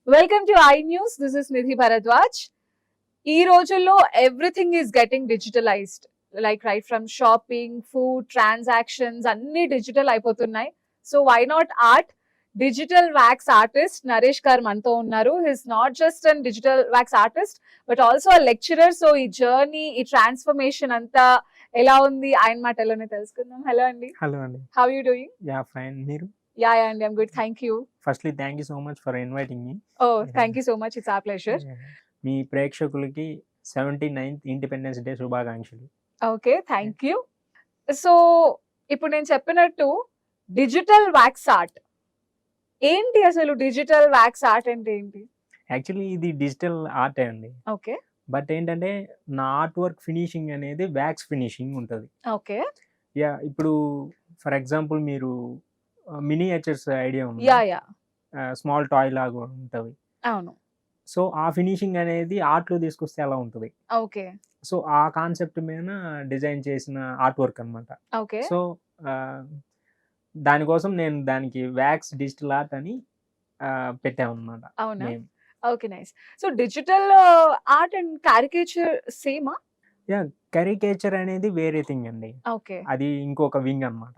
Welcome to iNews. This is Nidhi Bharadwaj. ఈ రోజుల్లో everything is getting digitalized, like right from shopping, food, transactions అన్ని digital అయిపోతున్నాయి. So why not art? Digital wax artist Naresh garu మనతో ఉన్నారు. He's not just an digital wax artist but also a lecturer. So ఈ journey, ఈ transformation అంతా ఎలా ఉంది ఆయన మాటలోనే తెలుసుకుందాం. హలో అండి. హలో అండి. How you doing? Yeah fine. మీరు? యా అండి, I'm good, thank you. Firstly thank you so much for inviting me. Oh thank you so much, it's our pleasure. మీ ప్రేక్షకులకి 79th ఇండిపెండెన్స్ డే శుభాకాంక్షలు. Okay, thank you. So ఇప్పుడు నేను చెప్పినట్టు digital wax art ఏంటి? అసలు digital wax art అంటే ఏంటి? యాక్చువల్లీ ఇది డిజిటల్ ఆర్ట్ అండి. ఓకే బట్ ఏంటంటే నా ఆర్ట్ వర్క్ ఫినిషింగ్ అనేది వ్యాక్స్ ఫినిషింగ్ ఉంటుంది. ఓకే యా, ఇప్పుడు ఫర్ ఎగ్జాంపుల్ మీరు మినియేచర్స్ ఐడియా ఉంది, యా యా స్మాల్ టాయ్ లాగా ఉంటుంది. అవును. సో ఆ ఫినిషింగ్ అనేది ఆర్ట్లో తీసుకొస్తే ఎలా ఉంటుంది. ఓకే సో ఆ కాన్సెప్ట్ మీద డిజైన్ చేసిన ఆర్ట్ వర్క్ అనమాట. ఓకే సో దానికోసం నేను దానికి వ్యాక్స్ డిజిటల్ ఆర్ట్ అని పెట్టామన్నమాట. అవునా? Name. Okay, nice. So digital art and caricature సేమా? యా, కరికేచర్ అనేది వేరే థింగ్ అండి. ఓకే. అది ఇంకొక వింగ్ అనమాట.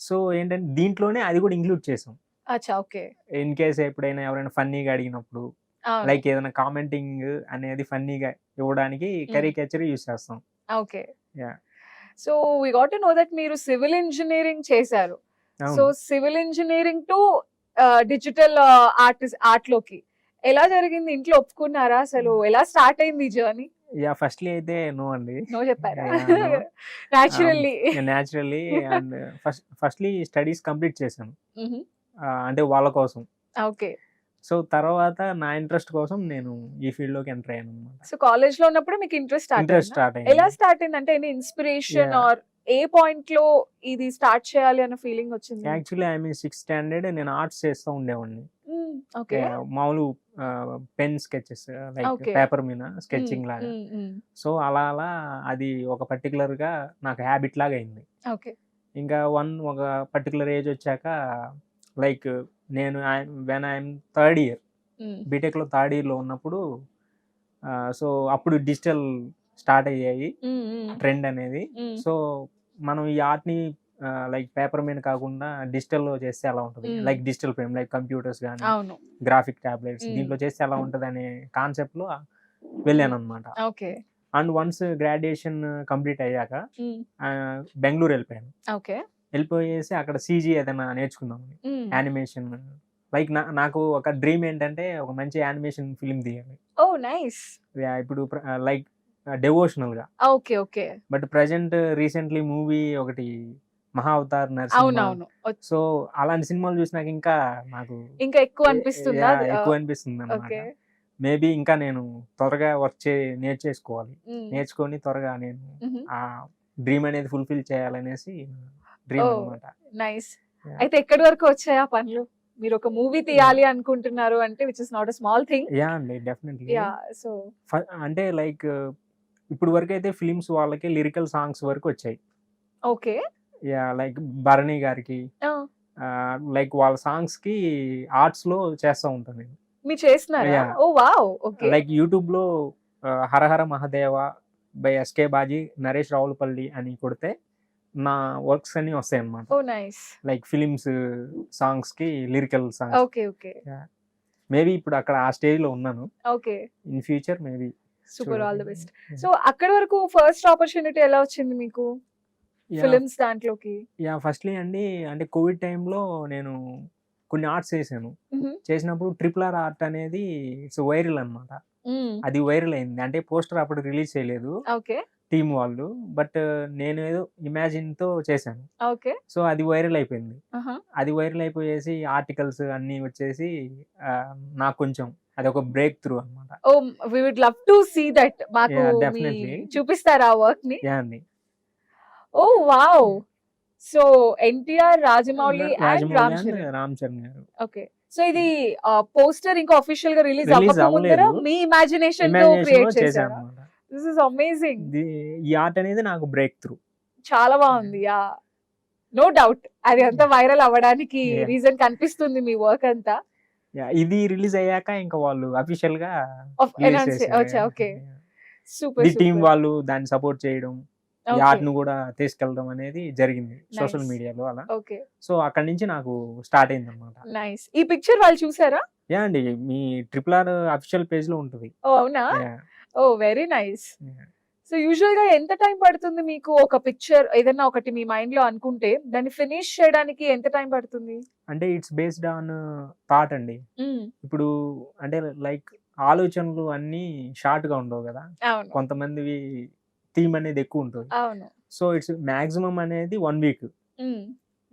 సో ఏంటంటే దీంట్లోనే అది కూడా ఇంక్లూడ్ చేసాం. అచ్చా, ఓకే. ఇన్ కేస్ ఎప్పుడైనా ఎవరైనా ఫన్నీగా అడిగినప్పుడు, లైక్ ఏదైనా కామెంటింగ్ అనేది ఫన్నీగా ఇవ్వడానికి కరికేచర్ యూస్ చేస్తాం. Okay. Yeah. So we got to know that మీరు సివిల్ ఇంజనీరింగ్ చేశారు. So civil engineering to digital art లోకి ఎలా జరిగింది? ఇంట్లో ఒప్పుకున్నారా? అసలు ఎలా స్టార్ట్ అయింది ఈ జర్నీ? యా, ఫస్ట్లీ అయితే నో అండి. నో చెప్పారా? Naturally. Naturally. And firstly studies complete చేశాను, అంటే వాళ్ళ కోసం. ఓకే. సో తర్వాత నా ఇంట్రెస్ట్ కోసం నేను ఈ ఫీల్డ్ లోకి ఎంటర్ అయ్యాను అనమాట. సో కాలేజ్ లో ఉన్నప్పుడు మీకు ఇంట్రెస్ట్ స్టార్ట్ అయింది. ఎలా స్టార్ట్ అయింది? అంటే any inspiration or a point లో ఇది స్టార్ట్ చేయాలి అన్న ఫీలింగ్ వచ్చింది? Actually I mean 6th standard నేను ఆర్ట్స్ చేస్తూ ఉండేవాడిని. ఓకే. మామూలు పెన్ స్కెచెస్, లైక్ పేపర్ మీద స్కెచింగ్ లాగా. సో అలా అలా అది ఒక పర్టికులర్ గా నాకు హ్యాబిట్ లాగా అయింది. ఓకే. ఇంకా ఒక పర్టికులర్ ఏజ్ వచ్చాక, లైక్ నేను when I'm third year, B Tech లో థర్డ్ ఇయర్ లో ఉన్నప్పుడు, సో అప్పుడు డిజిటల్ స్టార్ట్ అయ్యాయి ట్రెండ్ అనేది. సో మనం ఈ ఆర్ట్ ని లైక్ పేపర్ మీద కాకుండా డిజిటల్ లో చేస్తే ఎలా ఉంటుంది, like digital frame, like computers కానీ గ్రాఫిక్ టాబ్లెట్స్, దీంట్లో చేస్తే ఎలా ఉంటుంది అనే కాన్సెప్ట్ లో వెళ్ళాను అనమాట. Okay. And once graduation complete అయ్యాక బెంగళూరు వెళ్ళిపోయాను. ఓకే. వెళ్ళిపోయేసి అక్కడ సీజీ ఏదైనా నేర్చుకుందాం, యానిమేషన్. లైక్ నాకు ఒక డ్రీమ్ ఏంటంటే ఒక మంచి యానిమేషన్ ఫిల్మ్ తీయాలి. ఓ నైస్. ఇప్పుడు లైక్ డెవోషనల్ గా. Okay. Okay. But present recently movie ఒకటి మహా అవతార్ నరసింహ. సో అలాంటి సినిమాలు చూసినాక ఇంకా నాకు ఇంకా ఎక్కువ అనిపిస్తుంది అన్నమాట. మేబీ ఇంకా నేను త్వరగా వర్క్ నేర్చుకొని త్వరగా నేను ఆ డ్రీమ్ అనేది ఫుల్ఫిల్ చేయాలనేసి డ్రీమ్ అన్నమాట. నైస్. అయితే ఎక్కడి వరకు వచ్చాయి ఆ పనులు? మీరు ఒక మూవీ తీయాలి అనుకుంటున్నారు అంటే which is not a small thing. Yeah అండి, డెఫినెట్లీ. యా. సో అంటే లైక్ ఇప్పుడు వరకు అయితే ఫిలిమ్స్ వాళ్ళకి లిరికల్ సాంగ్స్ వరకు వచ్చాయి. ఓకే. యా, లైక్ భరణి గారికి, లైక్ వాళ్ళ సాంగ్స్ కి ఆర్ట్స్ లో చేస్తూ ఉంటాను నేను. మీరు చేస్తున్నారా? ఓ వావ్. ఓకే. లైక్ యూట్యూబ్ లో హరహర మహాదేవ బై ఎస్కే బాజీ, నరేష్ రావులపల్లి అని కొడితే నా వర్క్స్ అన్ని వస్తాయి అన్నమాట. ఓ నైస్. లైక్ ఫిలిమ్స్ సాంగ్స్ కి lyrical songs. Okay. Okay. Maybe ఇప్పుడు అక్కడ ఆ స్టేజ్ లో ఉన్నాను. Okay. In future maybe. Super, all the best. So అక్కడ వరకు ఫస్ట్ ఆపర్చునిటీ ఎలా వచ్చింది మీకు ఫిలిమ్స్ దాంట్లోకి? యా, ఫస్ట్లీ అండి, అంటే కోవిడ్ టైంలో నేను కొన్ని ఆర్ట్స్ చేసినప్పుడు RRR ఆర్ట్ అనేది ఇట్స్ వైరల్ అన్నమాట. అది వైరల్ అయింది. అంటే పోస్టర్ అప్పుడు రిలీజ్ చేయలేదు టీమ్ వాళ్ళు, బట్ నేను ఏదో ఇమాజిన్ తో చేశాను. ఓకే. సో అది వైరల్ అయిపోయింది. అది వైరల్ అయిపోయేసి ఆర్టికల్స్ అన్ని వచ్చేసి నాకు కొంచెం అది ఒక బ్రేక్ త్రూ అన్నమాట. Oh we would love to see that. మాకు డెఫినెట్లీ చూపిస్తారా ఆ వర్క్ ని? యా అండి. Oh wow. So NTR, Rajamouli and Ram Charan garu. Okay. So ఇది పోస్టర్ ఇంకా ఆఫీషియల్ గా రిలీజ్ అవ్వకముందర మీ ఇమాజినేషన్ తో క్రియేట్ చేశారు. This is amazing. ఈ ఆర్ట్ అనేది నాకు బ్రేక్ త్రూ. చాలా బాగుంది. యా, నో డౌట్ అది అంతా వైరల్ అవ్వడానికి రీజన్ కనిపిస్తుంది మీ వర్క్ అంతా. ఇది రిలీజ్ అయ్యాక ఇంకా వాళ్ళు అఫీషియల్ గా రిలీజ్ అనౌన్స్ చేశారు. వచ్చా. Okay. The super. Team super. వాళ్ళు దాన్ని సపోర్ట్ చేయడం, ఈ ఓకే. ఆర్ట్‌ను కూడా తీసుకెళ్ళడం అనేది జరిగింది సోషల్ నైస్. మీడియాలో అలా. ఓకే. సో అక్కడి నుంచి నాకు స్టార్ట్ అయిందన్నమాట. నైస్. ఈ పిక్చర్ వాళ్ళు చూసారా? అండి మీ ట్రిపుల్ ఆర్ అఫీషియల్ పేజ్ లో ఉంటుంది. ఓహ్! అవునా? Yeah! Oh! Very nice. So యూజువల్‌గా ఎంత టైం పడుతుంది మీకు ఒక పిక్చర్ ఏదైనా ఒకటి మీ మైండ్‌లో అనుకుంటే దాన్ని ఫినిష్ చేయడానికి ఎంత టైం పడుతుంది? అంటే ఇట్స్ బేస్డ్ ఆన్ థాట్ అండి. హ్మ్. ఇప్పుడు అంటే లైక్ ఆలోచనలు అన్నీ షార్ట్‌గా ఉండవు గదా! అవును. కొంతమందివి థీమ్ అనేది ఎక్కువ ఉంటది. అవును. సో ఇట్స్ మాక్సిమం అనేది 1 వీక్. హ్మ్.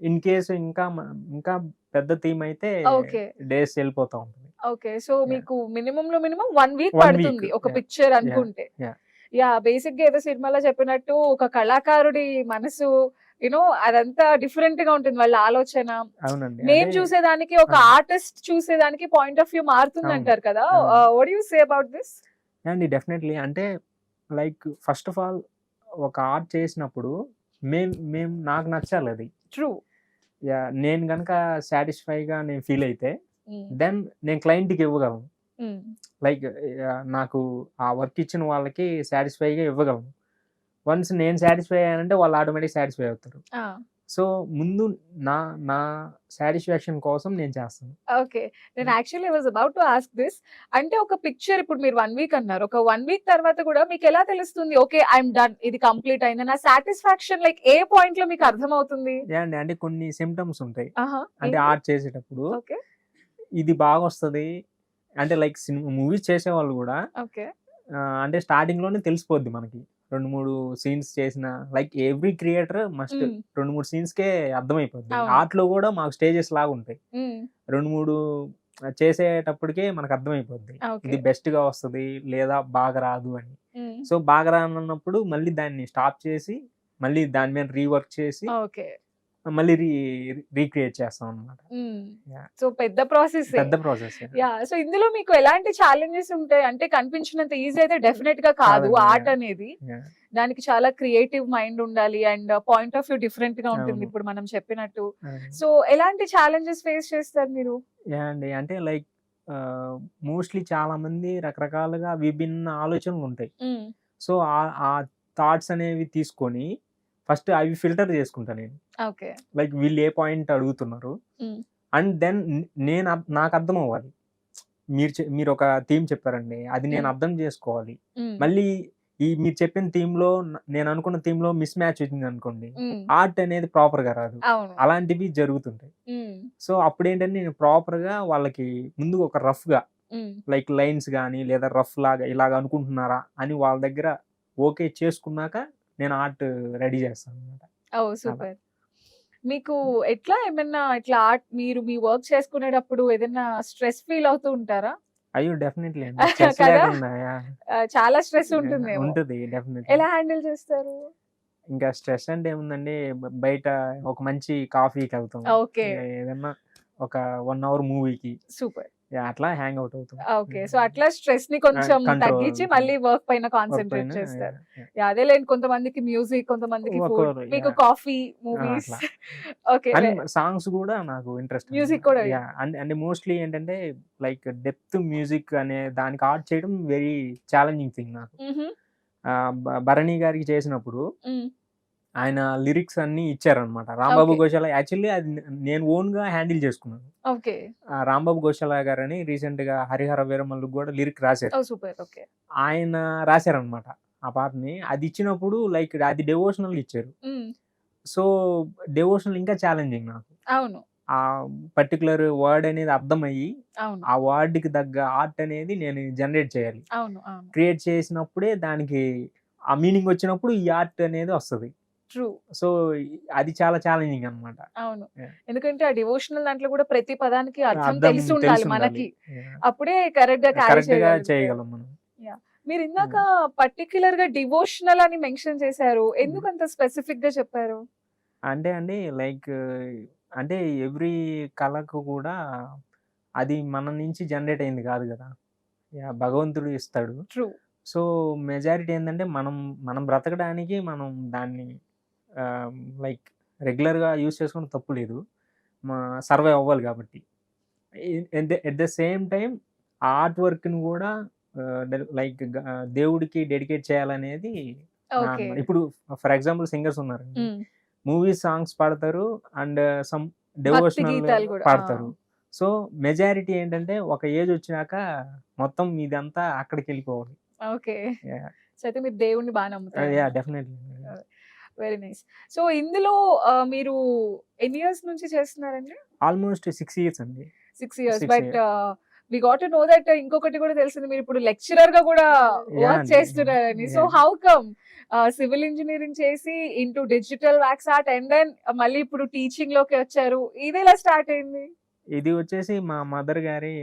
ఇన్ కేస్ ఇంకా పెద్ద థీమ్ అయితే ఓకే. డేస్ వెళ్ళిపోతా ఉంటుంది. ఓకే. So yeah! మీకు మినిమమ్‌లో మినిమమ్ 1 వీక్ 1 పడుతుంది వీక్. ఒక యాహ్! Picture yeah! అనుకుంటే. యాహ్! యాహ్! బేసిక్‌గా ఏదో సినిమాలో చెప్పినట్టు ఒక కళాకారుడి మనసు అదంతా డిఫరెంట్‌గా ఉంటుంది వాళ్ళ ఆలోచన. అవునండి. మేము అంటే చూసేదానికి ఒక ఆ! ఆర్టిస్ట్ చూసేదానికి పాయింట్ ఆఫ్ వ్యూ అవును. మారుతుందంటారు కదా! అవును. What do you say about this? అండి డెఫినెట్‌లీ. అంటే లైక్ ఫస్ట్ ఆఫ్ ఆల్ ఒక ఆర్ట్ చేసినప్పుడు నాకు నచ్చాలది. ట్రూ. నేను గనక సాటిస్ఫైగా నేను ఫీల్ అయితే హ్మ్. దెన్ నేను క్లయింట్‌కి ఇవ్వగలను. హ్మ్. లైక్ నాకు ఆ వర్క్ ఇచ్చిన వాళ్ళకి సాటిస్ఫైగా ఇవ్వగలను. వన్స్ నేను సాటిస్ఫై అయ్యానంటే వాళ్ళు ఆటోమేటిక్‌గా సాటిస్ఫై అవుతారు. ఆ! సో ముందు నా నా సాటిస్ఫాక్షన్ కోసం నేను చేస్తాను. ఓకే. నేను actually I was about to ask this. అంటే ఒక పిక్చర్ ఇప్పుడు మీరు 1 వీక్ అన్నారు. ఒక 1 వీక్ తర్వాత కూడా మీకెలా తెలుస్తుంది? ఓకే. I am done. ఇది కంప్లీట్ అయింది. నా సాటిస్ఫాక్షన్ లైక్ ఏ పాయింట్‌లో మీకు అర్థమవుతుంది? అండి. అంటే కొన్ని సింప్టమ్స్ ఉంటాయి. ఆహా! అంటే ఏంటి? ఆర్ట్ చేసేటప్పుడు ఓకే. ఇది బాగొస్తది. అంటే లైక్ మూవీస్ చేసేవాళ్ళు గూడా ఓకే. అంటే స్టార్టింగ్‌లోనే తెలిసిపోద్ది మనకి. 2, 3 సీన్స్ చేసిన లైక్ ఎవ్రి క్రియేటర్ మస్ట్ హ్మ్. 2, 3 సీన్స్‌కే అర్థమైపోద్ది. అవును. ఆర్ట్‌లో గూడా మాకు స్టేజెస్ లాగుంటాయి. హ్మ్. 2, 3 చేసేటప్పటికే మనకు అర్థమైపోద్ది. ఓకే. ఇది బెస్ట్‌గా వస్తది లేదా బాగా రాదు అని. హ్మ్. సో, బాగా రానన్నప్పుడు మళ్ళీ దాన్ని స్టాప్ చేసి, మళ్ళీ దాని మీద రీవర్క్ చేసి, ఓకే. మళ్ళీ రీక్రియేట్ చేస్తామన్నమాట. హ్మ్. యాహ్! సో పెద్ద ప్రాసెసే. పెద్ద ప్రాసెస్. యాహ్! సో ఇందులో మీకు ఎలాంటి ఛాలెంజెస్ ఉంటాయి? అంటే కనిపించినంత ఈజీ అయితే డెఫినెట్‌గా కాదు కాదండి. Art yeah! అనేది. యాహ్! దానికి చాలా క్రియేటివ్ మైండ్ ఉండాలి అండ్ పాయింట్ ఆఫ్ వ్యూ డిఫరెంట్‌గా ఉంటుంది అవును. ఇప్పుడు మనం చెప్పినట్టు. అవును. సో ఎలాంటి ఛాలెంజెస్ ఫేస్ చేస్తారు మీరు? అండి. అంటే లైక్ ఆహ్, మోస్ట్‌లీ చాలామంది రకరకాలుగా విభిన్న ఆలోచనలుంటాయి. హ్మ్. సో, ఆ థాట్స్ అనేవి తీసుకొని ఫస్ట్ అవి ఫిల్టర్ చేసుకుంటా నేను. ఓకే. లైక్ వీళ్ళు ఏ పాయింట్ అడుగుతున్నారు. హ్మ్. అండ్ దెన్ నాకు అర్థమవ్వాలి. మీరొక థీమ్ చెప్పారండి. అది నేను హ్మ్. అర్థం చేసుకోవాలి. హ్మ్. మళ్ళీ మీరు చెప్పిన థీమ్‌లో నేను అనుకున్న థీమ్‌లో మిస్ మ్యాచ్ వచ్చిందనుకోండి. హ్మ్. ఆర్ట్ అనేది ప్రాపర్‌గా రాదు. అవును. అలాంటివి జరుగుతుంటాయి. హ్మ్. సో, అప్పుడేంటంటే నేను ప్రాపర్‌గా వాళ్ళకి ముందు ఒక రఫ్‌గా హ్మ్. లైక్ లైన్స్ గాని లేదా రఫ్ లాగా ఇలాగ అనుకుంటున్నారా అని వాళ్ళ దగ్గర ఓకే చేసుకున్నాక నేను ఆర్ట్ రెడీ చేస్తానన్నమాట. ఓహ్! అలా. సూపర్. మీకు ఎట్లా ఏమన్నా ఇట్లా ఆర్ట్ మీరు మీ వర్క్ చేసుకునేటప్పుడు ఏదైనా స్ట్రెస్ ఫీల్ అవుతూ ఉంటారా? అయ్యో! డెఫినైట్‌లీ అండి. స్ట్రెస్ కదా! లేకుండా చాలా స్ట్రెస్ ఉంటుందేమో. ఉంటది డెఫినెట్‌లీ. ఎలా హ్యాండిల్ చేస్తారు? ఇంకా స్ట్రెస్ అంటే ఏముందండి బయట ఒక మంచి కాఫీకెళ్తాం. ఓకే. ఏదన్నా ఒక 1 అవర్ మూవీకి సూపర్. అట్లా హ్యాంగ్ ఔట్ అవుతాం. ఓకే. సో, అట్లా స్ట్రెస్‌ని కొంచెం కంట్రోల్ తగ్గించి మళ్ళీ వర్క్ పైన వర్క్ కాన్సంట్రేట్ పైన చేస్తారు. యాహ్! యాహ్! అదేలేండి కొంతమందికి మ్యూజిక్, కొంతమందికి ఫుడ్, ఒక్కొక్కరు మీకు కాఫీ, మూవీస్. అట్లా. ఓకే. అండ్ సాంగ్స్ గూడా నాకు ఇంట్రెస్ట్ అన్నమాట. మ్యూజిక్ కూడా అంటే మోస్ట్‌లీ ఏంటంటే లైక్ డెప్త్ మ్యూజిక్ అనే దానికి ఆర్ట్ చేయడం వెరీ ఛాలెంజింగ్ థింగ్ నాకు. హుహు. భరణి గారికి చేసినప్పుడు హ్మ్. ఆయన లిరిక్స్ అన్నీ ఇచ్చారనమాట. 'రాంబాబు ఓకే. గోశాల' యాక్చువల్లీ అది నేను ఓన్‌గా హ్యాండిల్ చేసుకున్నాను. ఓకే. 'రాంబాబు గోశాల' గారని రీసెంట్‌గా 'హరిహర వీరమల్లు'కి గూడా లిరిక్ రాశారు. ఓహ్! సూపర్. ఓకే. ఆయన రాశారనమాట ఆ పాటని. అది ఇచ్చినప్పుడు లైక్ అది డివోషనల్‌గా ఇచ్చారు. హ్మ్. సో, డివోషనల్ ఇంకా ఛాలెంజింగ్ నాకు. అవును. ఆ పర్టిక్యులర్ వర్డ్ అనేది అర్థమయ్యి, అవును. ఆ వర్డ్‌కి తగ్గ ఆర్ట్ అనేది నేను జనరేట్ చేయాలి. అవును. అవును. క్రియేట్ చేసినప్పుడే దానికి ఆ మీనింగ్ వచ్చినప్పుడు ఈ ఆర్ట్ అనేది వస్తది. ట్రూ. సో, అది చాలా ఛాలెంజింగ్ అనమాట. అవును. యాహ్! ఎందుకంటే ఆ డివోషనల్ దాంట్లో కూడా ప్రతి పదానికి అర్థం అర్థం తెలిసుండాలి తెలిసుండాలి. మనకి. యాహ్! అప్పుడే కరెక్ట్‌గా క్యారీ కరెక్ట్‌గా చేయగలుగుతారు. చేయగలం మనం. యాహ్! మీరిందాక హ్మ్. పర్టిక్యులర్‌గా డివోషనల్ అని మెన్షన్ చేశారు. హ్మ్. ఎందుకంత స్పెసిఫిక్‌గా చెప్పారు? అంటే అండి లైక్ అంటే ఎవ్రి కళకు కూడా అది మన నుంచి జనరేట్ అయింది కాదు గదా! భగవంతుడు ఇస్తాడు. ట్రూ. సో, మెజారిటీ ఏందంటే మనం బ్రతకడానికి మనం దాన్ని ఆహ్, లైక్ రెగ్యులర్‌గా యూజ్ చేసుకుంటే తప్పు లేదు. మా సర్వైవ్ అవ్వాలి గాబట్టి. At the same time art వర్క్ని కూడా లైక్ దేవుడికి డెడికేట్ చేయాలనేది ఓకే. ఇప్పుడు ఫర్ ఎగ్జాంపుల్ సింగర్స్ ఉన్నారండి, మూవీ సాంగ్స్ పాడతారు అండ్ సమ్ భక్తి డెవోషనల్ గీతాలు కూడా. పాడతారు. సో మెజారిటీ ఏంటంటే ఒక ఏజ్ వచ్చినాక మొత్తం ఇదంతా అక్కడికి వెళ్ళిపోవాలి. ఓకే. సో అయితే మీరు దేవుడిని బాగా నమ్ముతారు. Yeah definitely. Very nice. So ఇందులో మీరు ఎన్ని ఇయర్స్ నుంచి చేస్తున్నారండి? ఆల్మోస్ట్ 6 years అండి. 6 years. 6 but years. We got to know that ఇంకొకటి కూడా తెలిసింది, మీరు ఇప్పుడు లెక్చరర్ గా కూడా వర్క్ అండి. చేస్తున్నారని. So Yeah. How come civil engineering చేసి into digital wax art and then మళ్ళీ ఇప్పుడు టీచింగ్ లోకి వచ్చారు? ఇది ఎలా స్టార్ట్ అయింది? ఇది వచ్చేసి మా మదర్ గారి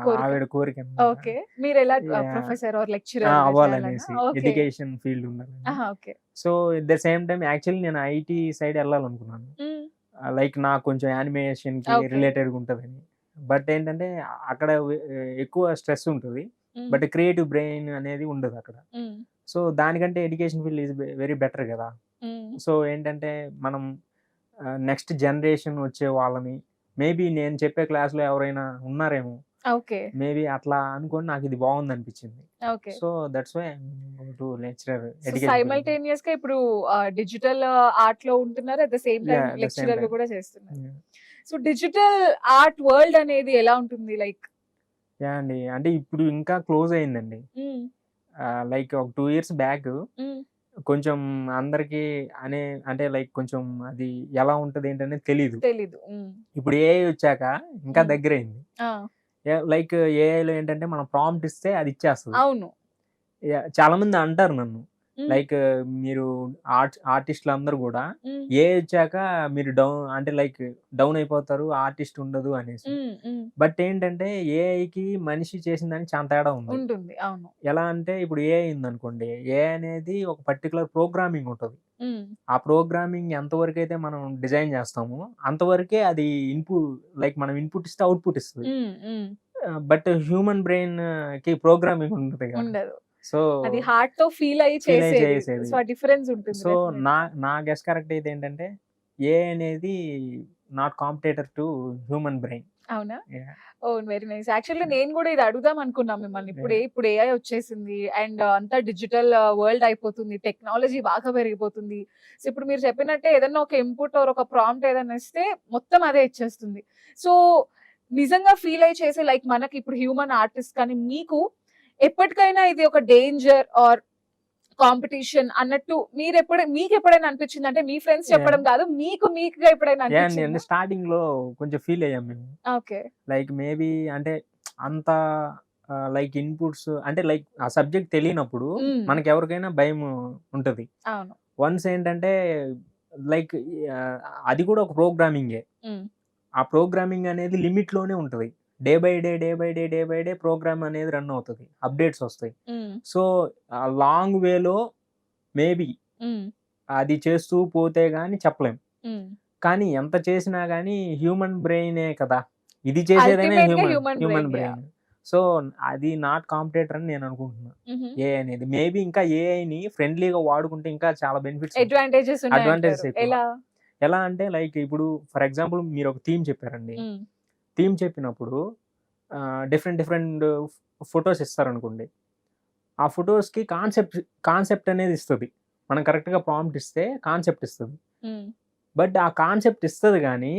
కోరిక. ఆవిడ కోరిక ఓకే. మీరు ఎలా Yeah. ప్రొఫెసర్ ఆర్ లెక్చరర్ అవ్వాలనేసి ఓకే. ఎడ్యుకేషన్ ఫీల్డ్ ఉండాలని. Okay. So at the same time actually నేను ఐటీ సైడ్ వెళ్ళాలనుకున్నాను, లైక్ నాకు కొంచెం యానిమేషన్ కి Okay. రిలేటెడ్ ఉంటుందని. బట్ ఏంటంటే అక్కడ ఎక్కువ స్ట్రెస్ ఉంటుంది, బట్ క్రియేటివ్ బ్రెయిన్ అనేది ఉండదు అక్కడ. సో దానికంటే education field is very better కదా. సో ఏంటంటే మనం నెక్స్ట్ జనరేషన్ వచ్చే వాళ్ళని, మేబీ నేను చెప్పే క్లాస్లో ఎవరైనా ఉన్నారేమో, ఓకే. మేబీ అట్లా అనుకొని నాకు ఇది బాగుంది అనిపించింది. Okay. So that's why to lecturer so education. Simultaneous గా ఇప్పుడు డిజిటల్ ఆర్ట్ లో ఉంటున్నారు, at the same time Yeah, at the same lecturer గా time. కూడా చేస్తున్నారు. సో డిజిటల్ ఆర్ట్ వరల్డ్ అనేది ఎలా ఉంటుంది? లైక్ యా అండి, అంటే ఇప్పుడు ఇంకా క్లోజ్ అయిందండి. లైక్ ఒక 2 years బ్యాక్ కొంచెం అందరికి అంటే లైక్ కొంచెం అది ఎలా ఉంటది ఏంటనేది తెలీదు. తెలీదు. ఇప్పుడు ఏఐ వచ్చాక ఇంకా Mm. దగ్గరైంది. లైక్ ఏఐలో ఏంటంటే మనం ప్రాంప్ట్ ఇస్తే అది ఇచ్చేస్తుంది. అవును. చాలా మంది అంటారు నన్ను, లైక్ మీరు ఆర్టిస్టులు అందరూ కూడా ఏ వచ్చాక మీరు డౌన్ అయిపోతారు, ఆర్టిస్ట్ ఉండదు అనేసి. బట్ ఏంటంటే ఏఐకి మనిషి చేసిన దానికి చాలా తేడా ఉంది. ఉంటుంది. అవును. ఎలా అంటే ఇప్పుడు ఏఐ ఉందనుకోండి, ఏఐ అనేది ఒక పర్టికులర్ ప్రోగ్రామింగ్ ఉంటుంది. ఆ ప్రోగ్రామింగ్ ఎంతవరకు అయితే మనం డిజైన్ చేస్తామో అంతవరకే అది లైక్ మనం ఇన్పుట్ ఇస్తే అవుట్పుట్ ఇస్తుంది. బట్ హ్యూమన్ బ్రెయిన్ కి ప్రోగ్రామింగ్ ఉంటుంది కదా. ఉండదు. సో అది హార్ట్ తో ఫీల్ అయ్యి చేసేది. సో ఆ డిఫరెన్స్ ఉంటుంది. సో నా గెస్ కరెక్ట్ అయితే ఏంటంటే ఏ అనేది not competitor to human brain. అవునా? ఓ వెరీ నైస్. యాక్చువల్లీ నేను కూడా ఇది అడుగుదాం అనుకున్నాం మిమ్మల్ని. ఇప్పుడు ఏఐ వచ్చేసింది అండ్ అంతా డిజిటల్ వరల్డ్ అయిపోతుంది, టెక్నాలజీ బాగా పెరిగిపోతుంది. సో ఇప్పుడు మీరు చెప్పినట్టే ఏదైనా ఒక ఇన్పుట్ ఆర్ ఒక ప్రాంప్ట్ ఏదైనా ఇస్తే మొత్తం అదే ఇచ్చేస్తుంది. సో నిజంగా ఫీల్ అయ్యి చేసే, లైక్ మనకి ఇప్పుడు హ్యూమన్ ఆర్టిస్ట్ కానీ మీకు ఎప్పటికైనా ఇది ఒక డేంజర్ ఆర్ కాంపిటీషన్ అన్నట్టు మీకు ఎప్పుడైనా అనిపించింది? అంటే మీ ఫ్రెండ్స్ చెప్పడం కాదు, మీకుగా ఎప్పుడైనా అనిపించింది? స్టార్టింగ్ లో కొంచెం ఫీల్ అయ్యాం మేము. ఓకే. లైక్ మేబీ అంటే అంత లైక్ ఇన్పుట్స్ అంటే లైక్ ఆ సబ్జెక్ట్ తెలియనప్పుడు మనకి ఎవరికైనా భయం ఉంటది. అవును. వన్స్ ఏంటంటే లైక్ అది కూడా ఒక ప్రోగ్రామింగే. ఆ ప్రోగ్రామింగ్ అనేది లిమిట్ లోనే ఉంటది. డే బై డే ప్రోగ్రామ్ అనేది రన్ అవుతుంది, అప్డేట్స్ వస్తాయి. సో లాంగ్ వేలో మేబీ అది చేస్తూ పోతే గానీ చెప్పలేం. కానీ ఎంత చేసినా గానీ హ్యూమన్ బ్రెయినే కదా, ఇది చేసేదనే హ్యూమన్ బ్రెయిన్. సో అది నాట్ కాంపిటేటర్ అని నేను అనుకుంటున్నా ఏ అనేది. మేబీ ఇంకా ఏఐని ఫ్రెండ్లీగా వాడుకుంటే ఇంకా చాలా బెనిఫిట్స్, అడ్వాంటేజెస్ ఎలా అంటే లైక్ ఇప్పుడు ఫర్ ఎగ్జాంపుల్ మీరు ఒక థీమ్ చెప్పారండి, థీమ్ చెప్పినప్పుడు డిఫరెంట్ ఫొటోస్ ఇస్తారనుకోండి, ఆ ఫొటోస్కి కాన్సెప్ట్ అనేది ఇస్తుంది. మనం కరెక్ట్గా ప్రాంప్ట్ ఇస్తే కాన్సెప్ట్ ఇస్తుంది. బట్ ఆ కాన్సెప్ట్ ఇస్తుంది కానీ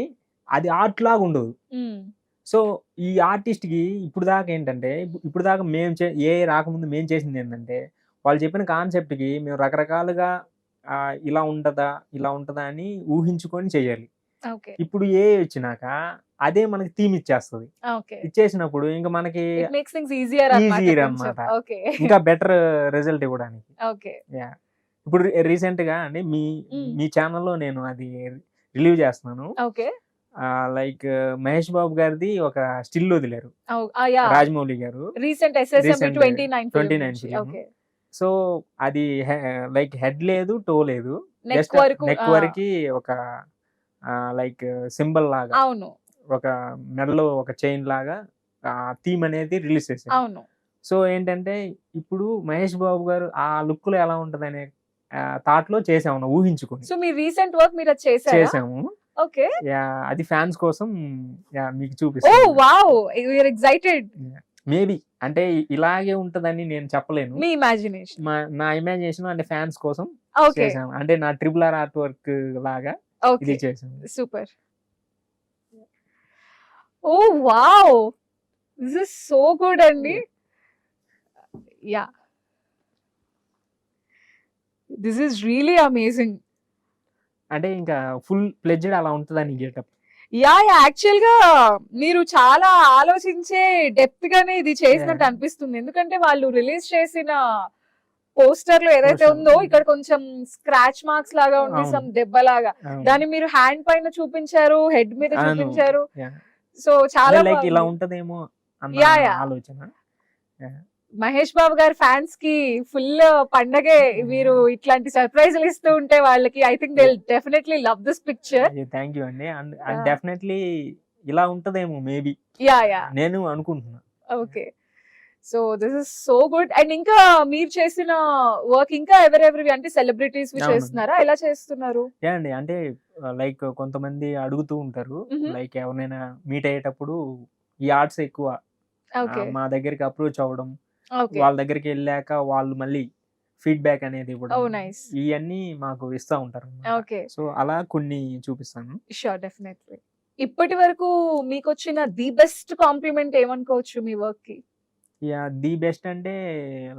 అది ఆర్ట్ లాగా ఉండదు. సో ఈ ఆర్టిస్ట్కి ఇప్పుడు దాకా మేము ఏ రాకముందు మేము చేసింది ఏంటంటే, వాళ్ళు చెప్పిన కాన్సెప్ట్కి మేము రకరకాలుగా ఇలా ఉంటుందా అని ఊహించుకొని చేయాలి. ఇప్పుడు ఏ వచ్చినాక అదే మనకి థీమ్ ఇచ్చేస్తుంది. ఇచ్చేసినప్పుడు ఇంకా మనకి ఈజియర్ అన్నమాట, ఇంకా బెటర్ రిజల్ట్ ఇవ్వడానికి. ఇప్పుడు రీసెంట్ గా అండి మీ ఛానల్లో నేను అది రిలీవ్ చేస్తున్నాను. లైక్ మహేష్ బాబు గారిది ఒక స్టిల్ వదిలేరు, రాజమౌళి గారు, రీసెంట్ 29. సో అది లైక్ హెడ్ లేదు, టో లేదు, నెక్ వరకు ఒక లైక్ సింబల్ లాగా, అవును, ఒక మెడలో ఒక చైన్ లాగా థీమ్ అనేది రిలీజ్ చేశారు. అవును. సో ఏంటంటే ఇప్పుడు మహేష్ బాబు గారు ఆ లుక్ లో ఎలా ఉంటది అనే థాట్ లో చేసాము, ఊహించుకుని. సో మీ రీసెంట్ వర్క్ మీరు చేసాము. ఓకే. యా అది ఫ్యాన్స్ కోసం మీకు ఓ చూపిస్తాను. వావ్! You're excited. మేబీ అంటే ఇలాగే ఉంటదని నేను చెప్పలేను. మీ ఇమాజినేషన్. నా ఇమాజినేషన్ అంటే ఫ్యాన్స్ కోసం ఓకే. చేశాను. అంటే నా ట్రిపుల్ ఆర్ ఆర్ట్ వర్క్ లాగా ఓకే. ఇది చేశాను. Super. Oh wow! This is so good అండి. Yeah. This is really amazing. అంటే ఇంకా ఫుల్ ప్లెడ్జ్డ్ అలా ఉంటదని గెటప్. యా యాక్చువల్ గా మీరు చాలా ఆలోచించే డెప్త్ గానే ఇది చేసినట్టు అనిపిస్తుంది. ఎందుకంటే వాళ్ళు రిలీజ్ చేసిన పోస్టర్ లో ఏదైతే Poster. ఉందో ఇక్కడ కొంచెం స్క్రాచ్ మార్క్స్ లాగా ఉంది, అవును. సమ్ దెబ్బ లాగా. దాన్ని మీరు హ్యాండ్ పైన చూపించారు, హెడ్ మీద అవును. చూపించారు. Yeah. సో చాలా లైక్ ఇలా బాగుంది. ఉంటదేమో అన్న Yeah, yeah. ఆలోచన. మహేష్ బాబు గారి ఫ్యాన్స్ కి ఫుల్ పండగే. మీరు ఇట్లాంటి సర్ప్రైజ్లు ఇస్తూ ఉంటే వాళ్ళకి I think they definitely love this picture. Thank you అండి. And Yeah. డెఫినెట్లీ ఇలా ఉంటదేమో మేబీ యా యా. నేను అనుకుంటున్నా. Okay. So this is so good. And ఇంకా మీరు చేసిన వర్క్ ఇంకా ఎవరెవరివి అంటే సెలబ్రిటీస్ అవును. చేస్తున్నారా? ఎలా చేస్తున్నారు? యా అండి. అంటే లైక్ కొంతమంది అడుగుతూ ఉంటారు. Mhm. లైక్ ఎవరినైనా మీట్ అయ్యేటప్పుడు ఈ ఆర్ట్స్ ఎక్కువ ఓకే. మా దగ్గరికి అప్రోచ్ అవ్వడం, ఓకే. వాళ్ళ దగ్గరికి వెళ్ళాక వాళ్ళు మళ్ళీ ఫీడ్బ్యాక్ అనేది ఓ ఇవ్వడం, నైస్. ఇవన్నీ మాకు ఇస్తా ఉంటారు. ఓకే. సో అలా కొన్ని చూపిస్తాను. Sure definitely. ఇప్పటి వరకు మీకు వచ్చిన ది బెస్ట్ కాంప్లిమెంట్ ఏమనుకోవచ్చు మీ వర్క్ కి? యా ది బెస్ట్ అంటే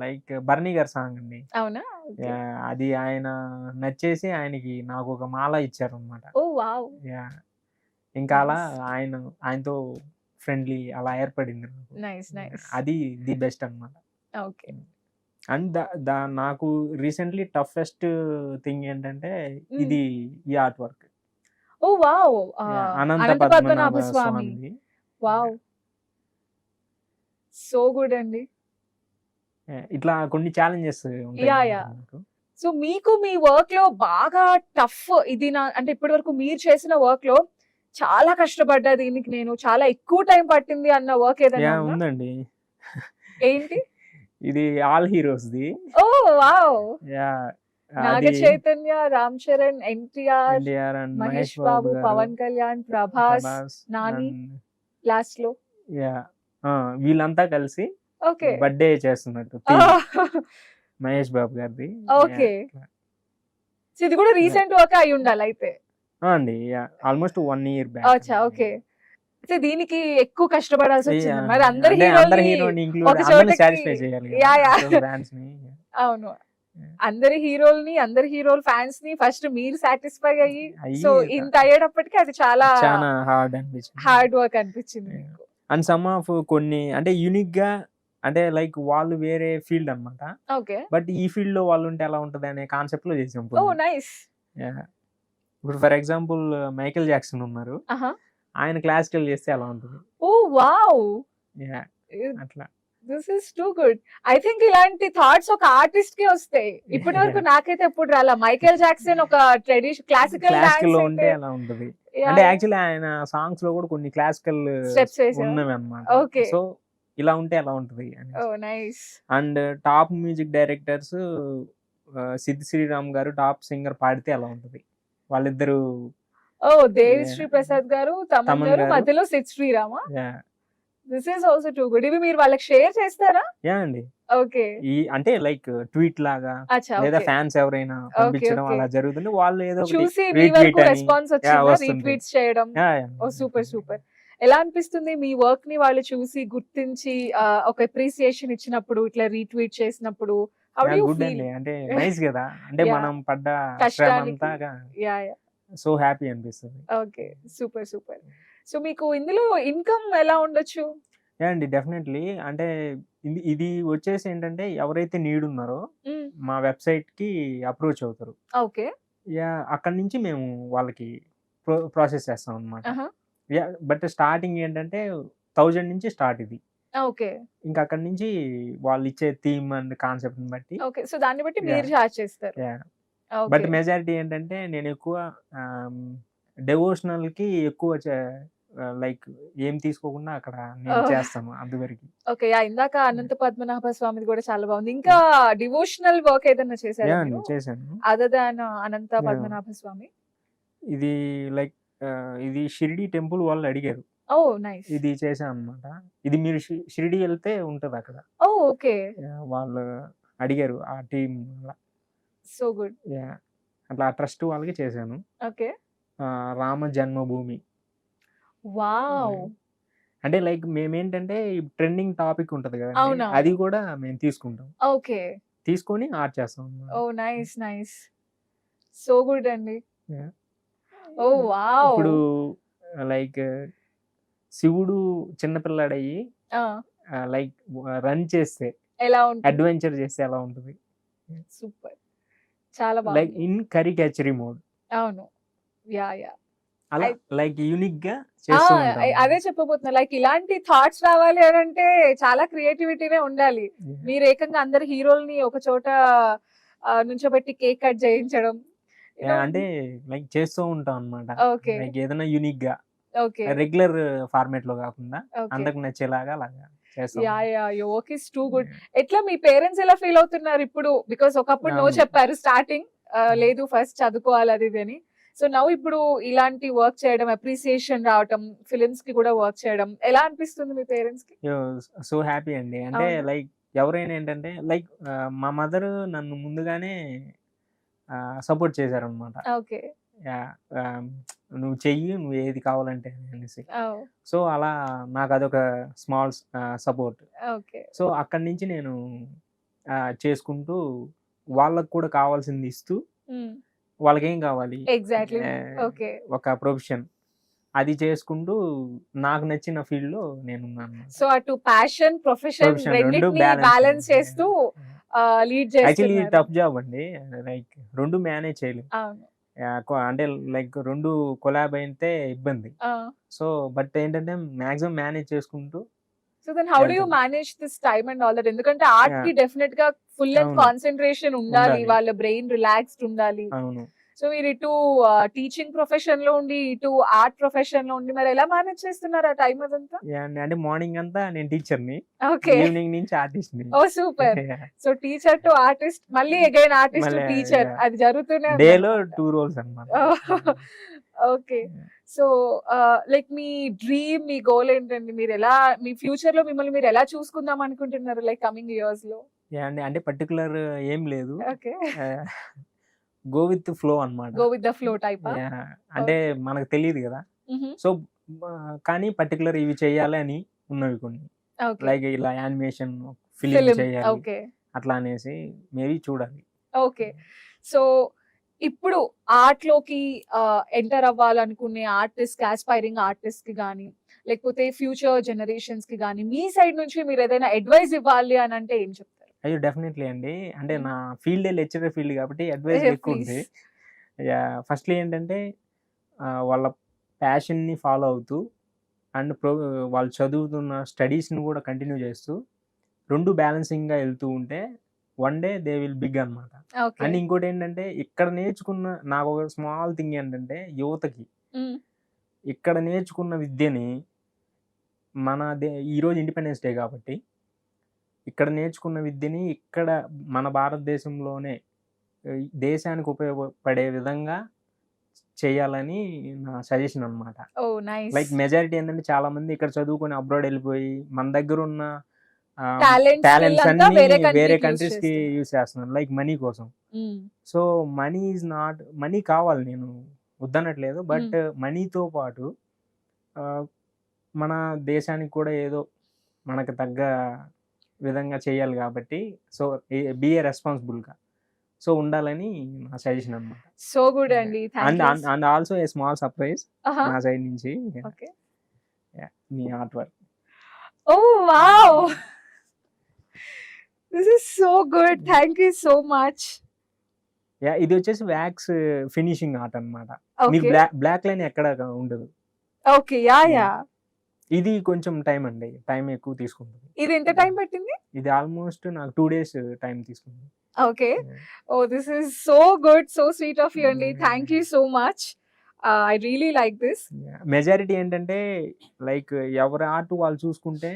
లైక్ బర్నీ గారి సాంగ్ అండి. అవునా? ఓకే. అది ఆయన నచ్చేసి ఆయనకి నాకు ఒక మాల ఇచ్చారు అనమాట. ఓ వావ్! యా ఇంకా అలా నైస్. ఆయనతో ఫ్రెండ్లీ అలా ఏర్పడింది నాకు. Nice nice. అది ది బెస్ట్ అన్నమాట. ఓకే. అండ్ నాకు రీసెంట్లీ టఫెస్ట్ థింగ్ ఏంటంటే Mm. ఇది ఈ ఆర్ట్ వర్క్ ఓ వావ్! అనంత అనంత పద్మనాభ పద్మనాభ స్వామి. స్వామిది. వావ్! సో గుడ్ అండి. ఇట్లా కొన్ని ఛాలెంజెస్ ఉంటాయి Yeah, yeah. నాకు. సో మీకు మీ వర్క్ లో బాగా టఫ్ ఇది అంటే ఇప్పటి వరకు మీరు చేసిన వర్క్ లో చాలా కష్టపడ్డా దీనికి నేను చాలా ఎక్కువ టైం పట్టింది అన్న వర్క్ ఏదైనా ఉందా? ఉందండి. ఏంటి? ఇది ఆల్ హీరోస్ ది. Oh wow! యా నాగ అది చైతన్య, రామ్ చరణ్, ఎన్టీఆర్, ఎన్టీఆర్ అండ్ మహేష్ బాబు, గారు, పవన్ కళ్యాణ్, ప్రభాస్, ప్రభాస్ నాని and లాస్ట్ లో. యా వీళ్ళంతా కలిసి ఓకే. బర్త్డే చేస్తున్నట్టు మహేష్ బాబు గారిది. ఓకే. సో ఇది కూడా రీసెంట్ వర్క్ అయి ఉండాలి అయితే. అండి ఆల్మోస్ట్ 1 year బ్యాక్. అచ్చా ఓకే. అయితే దీనికి ఎక్కువ కష్టపడాల్సి వచ్చింది. మరి అంటే అందరి అందరి హీరోని హీరోని ఇంక్లూడ్ ఒక అందరిని చోటకి- సాటిస్ఫై చేయాలి యా, యా. ఫ్యాన్స్ ని. అవును. అందరి హీరోల్ని, అందరి హీరోల ఫ్యాన్స్ ని ఫస్ట్ మీరు సాటిస్ఫై అయ్యి సో ఇంత అయ్యేటప్పటికి అది చాలా చాలా హార్డ్ అనిపించింది. హార్డ్ వర్క్ అనిపించింది మీకు. అండ్ సమ్ ఆఫ్ కొన్ని అంటే యూనిక్ గా అంటే లైక్ వాళ్ళు వేరే ఫీల్డ్ అన్నమాట. ఓకే. బట్ ఈ ఫీల్డ్ లో వాళ్ళు ఉంటే ఎలా ఉంటది అనే కాన్సెప్ట్ లో చేసాం. ఓ నైస్. Yeah. ఇప్పుడు ఫర్ ఎగ్జాంపుల్ మైకేల్ జాక్సన్ ఉన్నారు, ఆహా. ఆయన క్లాసికల్ చేస్తే ఎలా ఉంటుంది. ఓ వావ్! Yeah, అట్లా this is too good. I think ఇలాంటి థాట్స్ ఒక ఆర్టిస్ట్ కి వస్తాయి. ఇప్పటి వరకు నాకైతే ఎప్పుడు రాలా. మైకేల్ జాక్సన్ ఒక ట్రెడిషన్ క్లాసికల్ క్లాసికల్ లో ఉంటే ఎలా ఉంటుంది. అంటే యాక్చువల్లీ ఆయన సాంగ్స్ లో కూడా కొన్ని క్లాసికల్ స్టెప్స్ వేసారు. ఉన్నవి అన్నమాట. ఓకే. సో ఇలా ఉంటే ఎలా ఉంటది అని. Oh nice. And top music directors Sid Sriram గారు టాప్ సింగర్ పాడితే ఎలా ఉంటది. వాళ్ళిద్దరు ఓ దేవిశ్రీ ప్రసాద్ గారు, తమన్ తమన్ గారు, గారు. మధ్యలో Sid Sriram. This is also too good. ఇవి మీరు వాళ్ళకి షేర్ చేస్తారా? యా అండి. ఓకే. ఈ అంటే లైక్ ట్వీట్ లాగా అచ్చా లేదా ఓకే. ఫ్యాన్స్ ఎవరైనా పంపించడం okay. అలా జరుగుతుంది. వాళ్ళు ఏదో ఒకటి చూసి మీ retweet వరకు అని, రెస్పాన్స్ వచ్చిందా? వస్తుంది. రీట్వీట్స్ చేయడం. Yeah, yeah. ఓ సూపర్ సూపర్. ఎలా అనిపిస్తుంది మీ వర్క్ ని వాళ్ళు చూసి గుర్తించి ఒక అప్రిసియేషన్ ఇచ్చినప్పుడు, ఇట్లా రీట్వీట్ చేసినప్పుడు? How do you good feel? అండి. అంటే నైస్ కదా. అంటే Yeah. మనం పడ్డ శ్రమ కష్టానికి. అంతా యా యా. సో హ్యాపీ అనిపిస్తుంది. ఓకే. Super super. సో మీకు ఇందులో ఇన్కమ్ ఎలా ఉండొచ్చు? యా అండి డెఫినెట్లీ. అంటే ఇది వచ్చేసి ఏంటంటే ఎవరైతే నీడ్ ఉన్నారో మా వెబ్సైట్ కి అప్రోచ్ అవుతారు. ఓకే. యా అక్కడి నుంచి మేము వాళ్ళకి ప్రాసెస్ చేస్తాం అనమాట. ఆహా. యా బట్ స్టార్టింగ్ ఏంటంటే 1000 నుంచి స్టార్ట్ ఇది. ఓకే. ఇంకా అక్కడి నుంచి వాళ్ళు ఇచ్చే థీమ్ అండ్ కాన్సెప్ట్ ని బట్టి. ఓకే. సో దాన్ని బట్టి Yeah. మీరు చార్జ్ చేస్తారు. Yeah okay. బట్ మెజారిటీ ఏంటంటే నేను ఎక్కువ డెవోషనల్ కి ఎక్కువ లైక్ ఏం తీసుకోకుండా అక్కడ నేను Oh. చేస్తాను అంతవరకు. ఓకే. యా ఇందాక అనంత పద్మనాభ స్వామిది కూడా చాలా బాగుంది. ఇంకా డివోషనల్ వర్క్ ఏదైనా చేశారా యా మీరు? అండి చేశాను. అదర్ దాన్ అనంత Yeah. పద్మనాభ స్వామి? ఇది లైక్ ఇది షిరిడి టెంపుల్ వాళ్ళు అడిగారు. ఓ నైస్. ఇది చేశాను అనమాట. ఇది మీరు షిరిడి వెళ్తే ఉంటది అక్కడ. ఓ ఓకే. వాళ్ళు అడిగారు ఆ టీమ్. So good. అట్లా ట్రస్ట్ వాళ్ళకి చేశాను. ఓకే. రామ జన్మభూమి. వావ్! అంటే లైక్ మేమేంటంటే ట్రెండింగ్ టాపిక్ ఉంటది కదండీ! అవునవును. అది కూడా మేము తీసుకుంటాం. ఓకే. తీసుకొని ఆర్ట్ చేస్తాం అన్నమాట. ఓహ్! నైస్. నైస్. సో గుడ్ అండి. యాహ్! ఓహ్! వావ్! ఇప్పుడు లైక్ శివుడు చిన్న పిల్లాడయ్యి ఆ! లైక్ రన్ చేస్తే, ఎలా ఉంటుంది? అడ్వెంచర్ చేస్తే ఎలా ఉంటది? సూపర్. చాలా లైక్ బాగుంది. In caricature mode. అవును. యాహ్! అలా అయి లైక్ యూనిక్‌గా ఆ! చేస్తూ ఉంటాం. అదే చెప్పబోతున్నా. లైక్ ఇలాంటి థాట్స్ రావాలి అనంటే చాలా క్రియేటివిటీనే ఉండాలి. Yeah. మీరు ఏకంగా అందరు హీరోలని ఒక చోట నుంచోబెట్టి కేక్ కట్ చేయించడం. అంటే లైక్ చేస్తూ ఉంటాం అన్నమాట. ఓకే. లైక్ ఏదైనా యూనిక్‌గా ఓకే. రెగ్యులర్ ఫార్మాట్‌లో కాకుండా ఓకే. అందరికి నచ్చేలాగా అలాగా చేస్తాం. Your work is too good. ఎట్లా మీ పేరెంట్స్ ఎలా ఫీల్ అవుతున్నారు ఇప్పుడు? బికాస్ ఒకప్పుడు నో అవును. చెప్పారు స్టార్టింగ్. లేదు ఫస్ట్ చదువుకోవాలి అది ఇది అని. సో నౌ ఇప్పుడు ఇలాంటి వర్క్ చేయడం, అప్రిసియేషన్ రావటం, ఫిల్మ్స్ కి కూడా వర్క్ చేయడం ఎలా అనిపిస్తుంది మీ పేరెంట్స్ కి? సో హ్యాపీ అండి. అంటే అవునా? లైక్ ఎవరైనా ఏంటంటే లైక్ మా మదర్ నన్ను ముందుగానే సపోర్ట్ చేశారనమాట. ఓకే. నువ్వు చెయ్యి, నువ్వు ఏది కావాలంటే అనేసి. ఓహ్! సో అలా నాకు అదొక స్మాల్ సపోర్ట్. ఓకే. సో అక్కడి నుంచి నేను చేసుకుంటూ వాళ్ళకి కూడా కావాల్సింది ఇస్తూ, హ్మ్. వాళ్ళకేం కావాలి ఎగ్జాక్ట్‌లీ. ఆహ్, ఓకే. ఒక ప్రొఫెషన్ అది చేసుకుంటూ నాకు నచ్చిన ఫీల్డ్‌లో నేనున్నాను. సో అటు ప్యాషన్, ప్రొఫెషన్ ప్రొఫెషన్ 2 రెండిటిని బ్యాలెన్స్ బ్యాలెన్స్ చేస్తూ లీడ్ యాక్చువల్లీ చేస్తున్నారు. టఫ్ జాబ్ అండి. లైక్ 2 మేనేజ్ చేయలేం. అవును. అంటే లైక్ 2 కొలాబ్ అయితే ఇబ్బంది. ఆ! సో బట్ ఏంటంటే మాక్సిమం మేనేజ్ చేసుకుంటూ so then how do you వెళ్తాం. Manage this time and all that? ఎందుకంటే ఆర్ట్ కి యాహ్! డెఫినెట్ గా ఫుల్ అండ్ అవును. కాన్సంట్రేషన్ ఉండాలి. ఉండాలి. వాళ్ళ బ్రెయిన్ రిలాక్స్డ్ ఉండాలి. అవును. సో మీరు ఇటు టీచింగ్ ప్రొఫెషన్ లో ఉండి, ఇటు ఆర్ట్ ప్రొఫెషన్ లో ఉండి మరి ఎలా మేనేజ్ చేస్తున్నారు ఆ టైం అదంతా? అంటే మార్నింగ్ అంతా నేను టీచర్‌ని. ఓకే. ఈవినింగ్ నుంచి ఆర్టిస్ట్‌ని. Oh super. So teacher to artist, మళ్ళీ అగైన్ ఆర్టిస్ట్ టు మళ్ళీ టీచర్, అది జరుగుతూనే డేలో ఉందన్నమాట. 2 రోల్స్ అన్నమాట. ఓకే. సో లైక్ మీ డ్రీమ్, మీ గోల్ ఏంటండి? మీరు ఎలా మీ ఫ్యూచర్ లో మిమ్మల్ని మీరు ఎలా చూసుకుందాం అనుకుంటున్నారు లైక్ కమింగ్ ఇయర్స్ లో? అంటే పర్టిక్యులర్ ఏం లేదు. ఓకే. గో విత్ ఫ్లో అన్నమాట. గో విత్ ద ఫ్లో టైపా? అంటే ఓకే. మనకు తెలీదు కదా! హుహు. సో కానీ పర్టిక్యులర్ ఇవి చేయాలి అని ఉన్నవి కొన్ని. ఓకే. లైక్ ఇలా యానిమేషన్, ఫిల్మ్ ఫిల్మ్. చేయాలి. ఓకే. అట్లా అనేసి మేబీ చూడాలి. ఓకే. సో ఇప్పుడు ఆర్ట్ లోకి ఎంటర్ అవ్వాలనుకునే ఆర్టిస్ట్, ఆస్పైరింగ్ ఆర్టిస్ట్ కి గానీ, లేకపోతే ఫ్యూచర్ జనరేషన్స్ కి గానీ, మీ సైడ్ నుంచి మీరు ఏదైనా అడ్వైస్ ఇవ్వాలి అని అంటే ఏం చెప్తారు? అయ్యో! డెఫినెట్‌లీ అండి. అంటే హ్మ్. నా ఫీల్డే లెక్చరర్ ఫీల్డ్ కాబట్టి అడ్వైస్ ఎక్కువ ప్లీజ్. ఉంది. ఫస్ట్‌లీ ఏంటంటే వాళ్ళ ప్యాషన్‌ని ఫాలో అవుతూ అండ్ వాళ్ళు చదువుతున్న స్టడీస్‌ని కూడా కంటిన్యూ చేస్తూ 2 బ్యాలెన్సింగ్‌గా వెళ్తూ ఉంటే one day they will big అన్నమాట. ఓకే. అండ్ ఇంకోటేంటంటే ఇక్కడ నేర్చుకున్న నాకొక స్మాల్ థింగ్ ఏంటంటే యువతకి హ్మ్. ఇక్కడ నేర్చుకున్న విద్యని ఈరోజు ఇండిపెండెన్స్ డే కాబట్టి ఇక్కడ నేర్చుకున్న విద్యని ఇక్కడ మన భారతదేశంలోనే దేశానికి ఉపయోగపడే విధంగా చేయాలని నా సజెషన్ అన్నమాట. ఓహ్! నైస్. లైక్ మెజారిటీ ఏంటంటే చాలా మంది ఇక్కడ చదువుకొని అబ్రాడ్ వెళ్ళిపోయి మన దగ్గర ఉన్న టాలెంట్, స్కిల్ టాలెంట్స్ అంతా అన్ని వేరే వేరే కంట్రీకి యూజ్ కంట్రీస్‌కి చేస్తున్నారు. యూజ్ చేస్తున్నారు. లైక్ మనీ కోసం. హ్మ్. So money is not money కావాలి, నేను వద్దనట్లేదు. హ్మ్. బట్ మనీతో పాటు ఆహ్, మన దేశానికి కూడా ఏదో మనకు తగ్గ విధంగా చేయాలి కాబట్టి సో బీ ఏ రెస్పాన్సిబుల్‌గా సో ఉండాలని నా సజెషన్ అన్నమాట. సో గుడ్ అండి. And thank you. And also a small surprise ఆహా! నా సైడ్ నుంచి. Okay. Me art work. Oh wow! This is so good. Thank you so much. ఇది వచ్చేసి వ్యాక్స్ ఫినిషింగ్ ఆర్ట్ అన్నమాట. మీకు ఓకే. బ్లాక్ లైన్ ఎక్కడ ఉండదు. ఓకే. యాహ్! ఇది కొంచెం టైం అండి. టైం ఎక్కువ తీసుకుంటుంది. ఇది ఎంత టైం పట్టింది? ఇది ఆల్మోస్ట్ నాకు 2 డేస్ టైం తీసుకుంది. Okay. Oh! This is so good. So sweet of you అండి. Thank you so much. I really like this. Majority ఏంటంటే లైక్ ఎవరి ఆర్ట్ వాళ్ళు చూసుకుంటే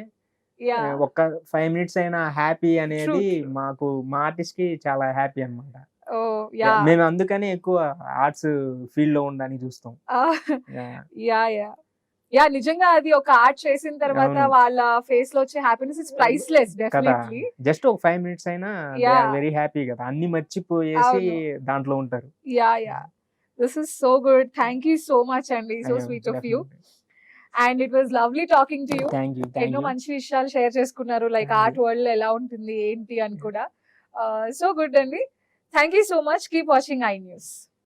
యాహ్! ఒక్క 5 మినిట్స్ అయినా హ్యాపీ అనేది ట్రూ. మా ఆర్టిస్ట్‌కి చాలా హ్యాపీ అన్నమాట. ఓ యా మేము అందుకని ఎక్కువ ఆర్ట్స్ ఫీల్డ్ లో ఉండడానికి చూస్తాం. Yeah. యా యా యా నిజంగా అది ఒక ఆర్ట్ చేసిన తర్వాత అవును. వాళ్ళ ఫేస్ లో వచ్చే హ్యాపీనెస్ ఇట్స్ ప్రైస్లెస్ కదా, డెఫినెట్లీ. జస్ట్ ఒక 5 మినిట్స్ అయినా they Yeah. Are very happy కదా, అన్ని మర్చిపోయేసి అవును. దాంట్లో ఉంటారు. Yeah yeah this is so good. Thank you so much అండి. So sweet of you. And it was lovely talking to you. Thank you. ఎన్నో మంచి విషయాలు షేర్ చేసుకున్నారు, లైక్ Thank ఆర్ట్ వరల్డ్ ఎలా ఉంటుంది ఏంటి అని కూడా. సో గుడ్ అండి. Thank you so much. Keep watching I news.